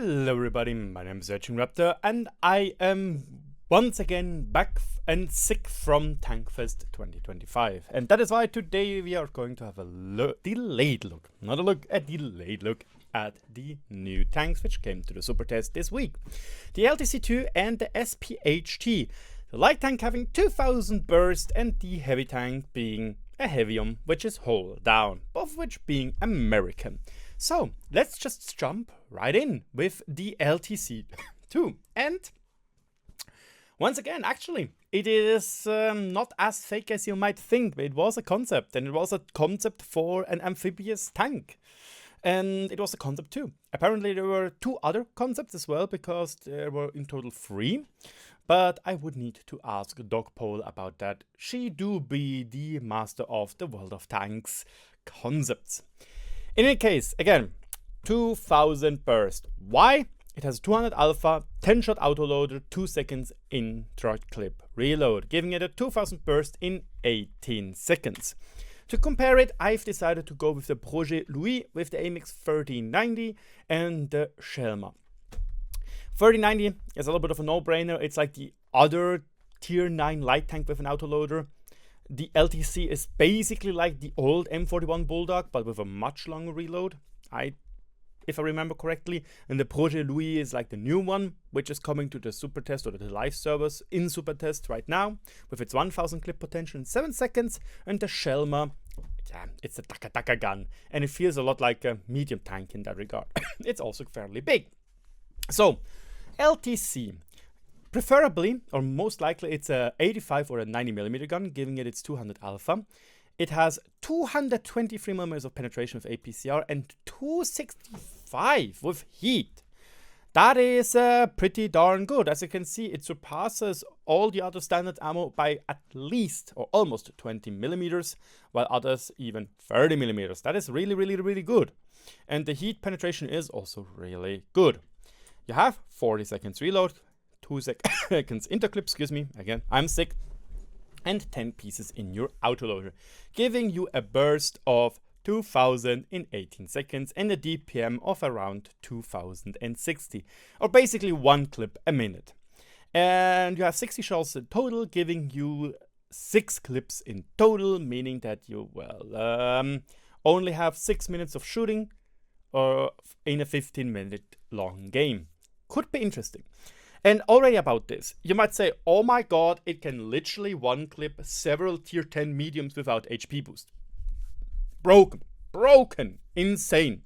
Hello everybody, my name is RagingRaptor and I am once again back and sick from Tankfest 2025, and that is why today we are going to have a delayed look at the new tanks which came to the super test this week. The LTC II and the SPHT, the light tank having 2000 burst and the heavy tank being a Heavium, which is Hulldown, both of which being American. So let's just jump right in with the LTC II. And once again, actually, it is not as fake as you might think. It was a concept, and it was a concept for an amphibious tank. And it was a concept too. Apparently there were two other concepts as well, because there were in total 3. But I would need to ask Dogpole about that. She do be the master of the World of Tanks concepts. In any case, again, 2000 burst. Why? It has 200 alpha, 10-shot autoloader, 2 seconds intra-clip reload, giving it a 2000 burst in 18 seconds. To compare it, I've decided to go with the Youuuu with the AMX 1390 and the Shelma. 1390 is a little bit of a no-brainer. It's like the other tier 9 light tank with an autoloader. The LTC is basically like the old M41 Bulldog, but with a much longer reload, if I remember correctly. And the Youuuu is like the new one, which is coming to the super test or the live servers in super test right now, with its 1000 clip potential in 7 seconds. And the Shelma, yeah, it's a taka gun, and it feels a lot like a medium tank in that regard. It's also fairly big. So, LTC. Preferably, or most likely, it's a 85 or a 90mm gun, giving it its 200 alpha. It has 223mm of penetration with APCR and 265 with heat. That is pretty darn good. As you can see, it surpasses all the other standard ammo by at least or almost 20mm, while others even 30mm. That is really good. And the heat penetration is also really good. You have 40 seconds reload, 2 seconds interclip, excuse me, again, I'm sick, and 10 pieces in your autoloader, giving you a burst of 2000 in 18 seconds and a DPM of around 2060, or basically 1 clip a minute. And you have 60 shells in total, giving you 6 clips in total, meaning that you, only have 6 minutes of shooting in a 15-minute long game. Could be interesting. And already about this, you might say, oh my god, it can literally one clip several tier 10 mediums without HP boost. Broken, insane.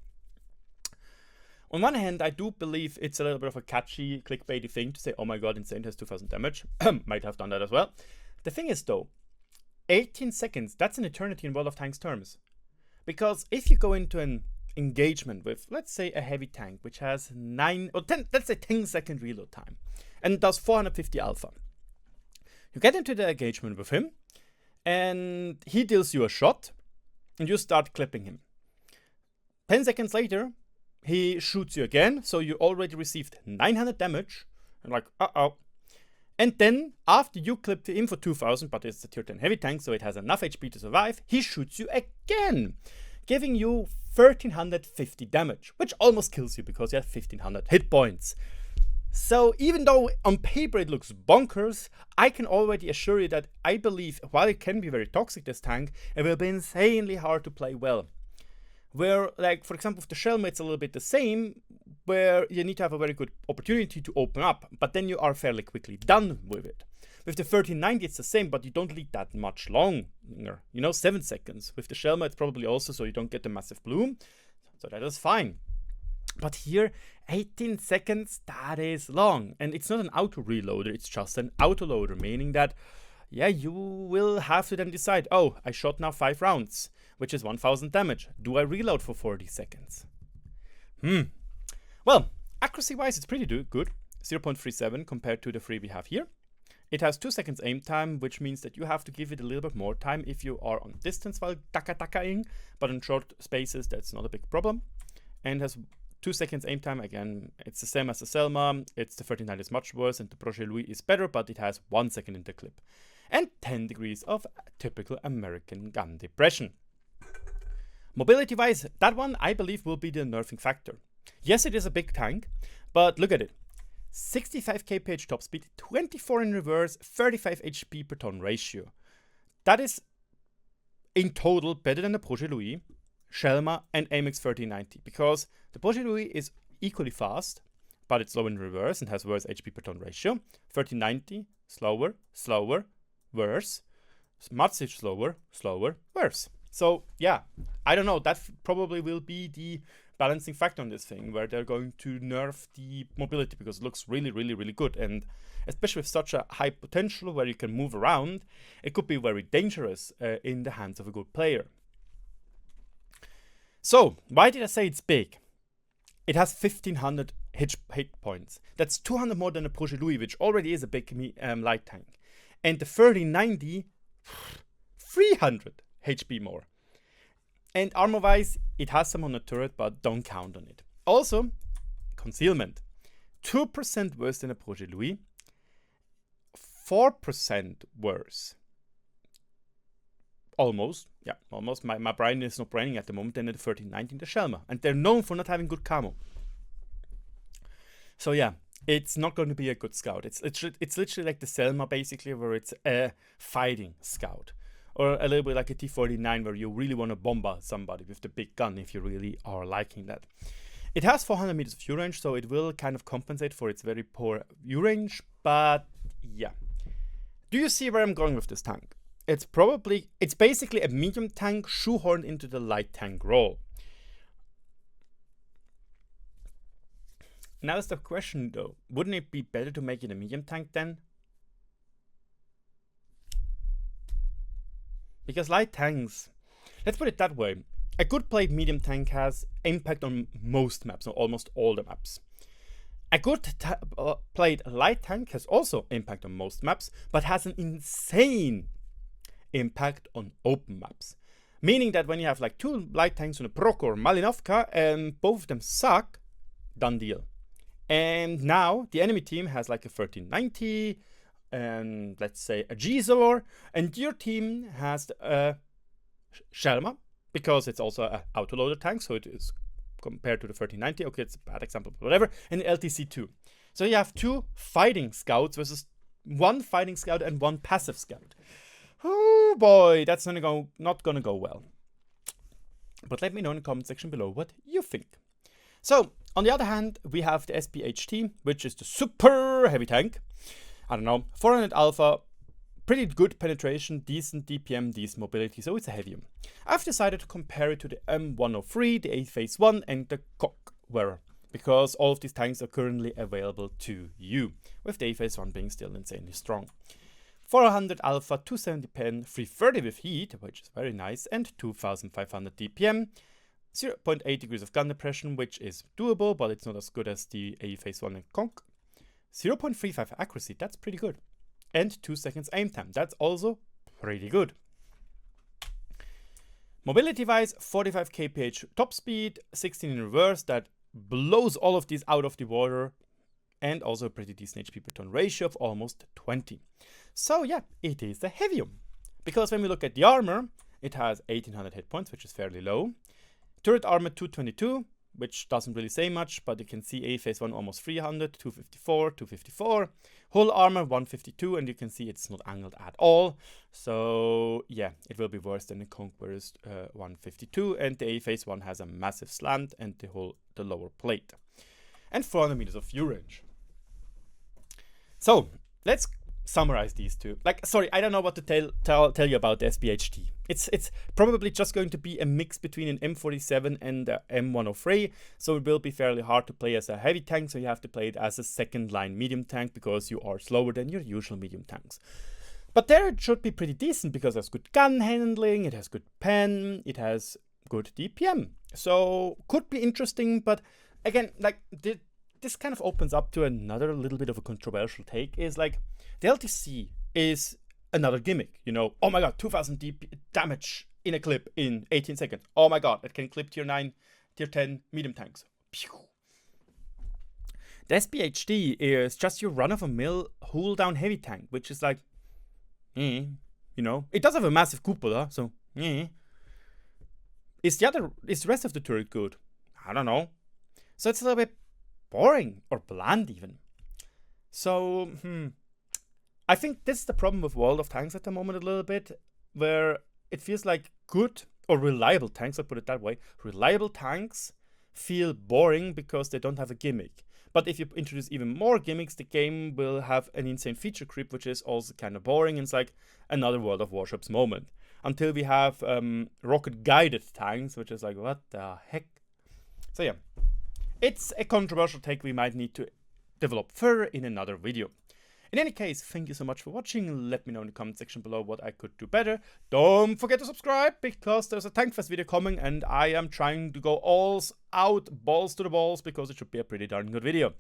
On one hand, I do believe it's a little bit of a catchy, clickbaity thing to say, oh my god, insane has 2000 damage. Might have done that as well. The thing is though, 18 seconds, that's an eternity in World of Tanks terms. Because if you go into an engagement with, let's say, a heavy tank which has 10 second reload time and does 450 alpha. You get into the engagement with him and he deals you a shot and you start clipping him. 10 seconds later, he shoots you again, so you already received 900 damage. And like, And then, after you clipped him for 2000, but it's a tier 10 heavy tank, so it has enough HP to survive, he shoots you again, giving you 1350 damage, which almost kills you because you have 1500 hit points. So even though on paper it looks bonkers, I can already assure you that I believe, while it can be very toxic, this tank, it will be insanely hard to play well. Where, like, for example, with the Shelma, it's a little bit the same, where you need to have a very good opportunity to open up, but then you are fairly quickly done with it. With the 1390, it's the same, but you don't lead that much longer. 7 seconds. With the Shelma, it's probably also so you don't get the massive bloom. So that is fine. But here, 18 seconds, that is long. And it's not an auto reloader, it's just an autoloader, meaning that, yeah, you will have to then decide, oh, I shot now 5 rounds, which is 1000 damage. Do I reload for 40 seconds? Well, accuracy-wise, it's pretty good. 0.37 compared to the 3 we have here. It has 2 seconds aim time, which means that you have to give it a little bit more time if you are on distance while taka-takaing, but in short spaces, that's not a big problem. And has 2 seconds aim time. Again, it's the same as the Selma. It's the 1390 is much worse, and the Youuuu is better, but it has 1 second in the clip. And 10 degrees of typical American gun depression. Mobility-wise, that one, I believe, will be the nerfing factor. Yes, it is a big tank, but look at it. 65 kph top speed, 24 in reverse, 35 HP per ton ratio. That is in total better than the Projet Louis, Shelma, and AMX 3090, because the Projet Louis is equally fast, but it's slow in reverse and has worse HP per ton ratio. 3090, slower, slower, worse. Much slower, slower, worse. So yeah, I don't know, that probably will be the balancing factor on this thing, where they're going to nerf the mobility, because it looks really, really, really good. And especially with such a high potential where you can move around, it could be very dangerous in the hands of a good player. So why did I say it's big? It has 1500 hit points. That's 200 more than the Projet Louis, which already is a big light tank. And the 3090, 300 HP more. And armor-wise, it has some on the turret, but don't count on it. Also, concealment. 2% worse than a Projet Louis. 4% worse. Almost. Yeah, almost. My brain is not braining at the moment than the 1319, the Shelma. And they're known for not having good camo. So yeah, it's not going to be a good scout. It's literally like the Selma, basically, where it's a fighting scout. Or a little bit like a T-49, where you really want to bombard somebody with the big gun if you really are liking that. It has 400 meters of view range, so it will kind of compensate for its very poor view range. But yeah. Do you see where I'm going with this tank? It's basically a medium tank shoehorned into the light tank role. Now is the question though, wouldn't it be better to make it a medium tank then? Because light tanks, let's put it that way, a good played medium tank has impact on most maps, or almost all the maps. A good played light tank has also impact on most maps, but has an insane impact on open maps. Meaning that when you have like two light tanks on a Prok or Malinovka and both of them suck, done deal. And now the enemy team has like a 1390, and let's say a G-Zor, and your team has a Shelma, because it's also an autoloader tank, so it is compared to the 1390. Okay, it's a bad example, but whatever. And the LTC II. So you have two fighting scouts versus one fighting scout and one passive scout. Oh boy, that's not gonna go well. But let me know in the comment section below what you think. So, on the other hand, we have the SPHT, which is the super heavy tank. I don't know, 400 alpha, pretty good penetration, decent DPM, decent mobility, so it's a heavium. I've decided to compare it to the M103, the A-Phase 1, and the Cockwearer, because all of these tanks are currently available to you, with the A-Phase 1 being still insanely strong. 400 alpha, 270 pen, 330 with heat, which is very nice, and 2500 DPM. 0.8 degrees of gun depression, which is doable, but it's not as good as the A-Phase 1 and Conk. 0.35 accuracy, that's pretty good. And 2 seconds aim time, that's also pretty good. Mobility-wise, 45 kph top speed, 16 in reverse, that blows all of these out of the water, and also a pretty decent HP per ton ratio of almost 20. So yeah, it is a heavium. Because when we look at the armor, it has 1800 hit points, which is fairly low. Turret armor 222, which doesn't really say much, but you can see A-Phase 1 almost 300, 254, 254. Hull armor 152, and you can see it's not angled at all. So yeah, it will be worse than the Conqueror's 152, and the A-Phase 1 has a massive slant and the lower plate. And 400 meters of view range. So let's summarize these two. Sorry, I don't know what to tell you about the SPHT. It's probably just going to be a mix between an M47 and the M103, so it will be fairly hard to play as a heavy tank, so you have to play it as a second line medium tank because you are slower than your usual medium tanks. But there it should be pretty decent because it has good gun handling, it has good pen, it has good DPM. So could be interesting, but again, this kind of opens up to another little bit of a controversial take, is like the LTC is another gimmick, you know. Oh my god, 2000 damage in a clip in 18 seconds. Oh my god, it can clip tier 9, tier 10 medium tanks. Pew. The SPHT is just your run-of-a-mill Hulldown heavy tank, which is like, you know. It does have a massive cupola, so Is the rest of the turret good? I don't know. So it's a little bit boring or bland even. So, I think this is the problem with World of Tanks at the moment a little bit, where it feels like good or reliable tanks, I'll put it that way. Reliable tanks feel boring because they don't have a gimmick. But if you introduce even more gimmicks, the game will have an insane feature creep, which is also kind of boring. It's like another World of Warships moment. Until we have rocket-guided tanks, which is like, what the heck? So yeah, it's a controversial take we might need to develop further in another video. In any case, thank you so much for watching. Let me know in the comment section below what I could do better. Don't forget to subscribe, because there's a Tankfest video coming and I am trying to go all out, balls to the balls, because it should be a pretty darn good video.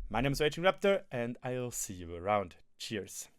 My name is RagingRaptor and I'll see you around. Cheers.